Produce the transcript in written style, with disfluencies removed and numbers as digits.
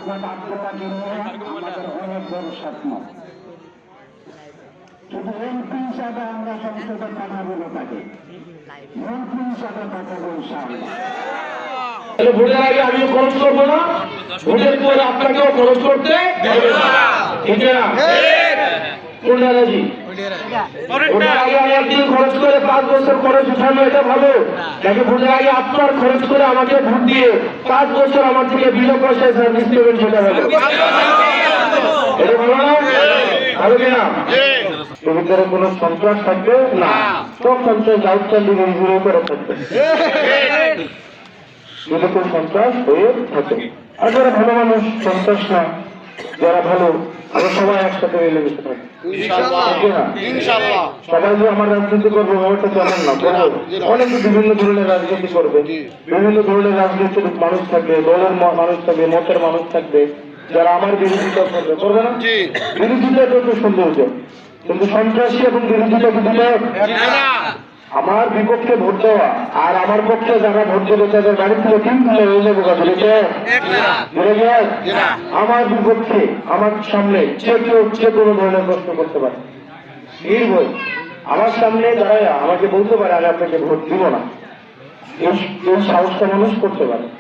আপনার আত্মটাকে নিয়ে আমাদের অনেক বড় স্বপ্ন। শুধু এমপি হিসাবে আমরা সংসদের কথা বলে থাকি, মন্ত্রী হিসাবে কথা বলছি। ভোটের আগে আমিও খরচ করবো না, ভোটের পরে আপনাকেও খরচ করতে হবে না। ঠিক না? কোনটা রাজি? ভোটের আগে আমি একদিন খরচ করে 5 বছর খরচ উঠানো এটা ভালো নাকি ভোটের আগে আপনার খরচ করে আমাকে ভোট দিয়ে 5 বছর আমার থেকে বিনা পয়সায় সার্ভিস দেবেন সেটা ভালো? এটা ভালো না? ভালো কিনা? এর ভিতরে কোনো সন্ত্রাস থাকবে না, সব সন্ত্রাস আউটস্ট্যান্ডিং ইনজুরি করে থাকবে, এরকম সন্ত্রাস হয়ে থাকে। আর যারা ভালো মানুষ সন্ত্রাস না, যারা ভালো আমরা সবাই একসাথে মিলেমিশে থাকি সবাই যে আমার রাজনীতি করবো ব্যাপারটা তেমন না, অনেকে বিভিন্ন ধরনের রাজনীতি করবে, বিভিন্ন ধরনের রাজনীতির মানুষ থাকবে, দলের মানুষ থাকবে, মতের মানুষ থাকবে, যারা আমার বিরোধিতা করবে, করবে না? বিরোধিতা তো সৌন্দর্য, কিন্তু সন্ত্রাসী এবং বিরোধিতা কি দিলে আমার বিপক্ষে ভোট দেওয়া আর আমার পক্ষে যারা ভোট দেবে তাদের বাড়ি থেকে 3 কিলো হয়ে যাবো কাজ আমার বিপক্ষে আমার সামনে যে কোনো ধরনের প্রশ্ন করতে পারে, নির্ভয় আমার সামনে দাঁড়ায় আমাকে বলতে পারে আমি আপনাকে ভোট দিব না, এই সাহসটা মানুষ করতে পারে।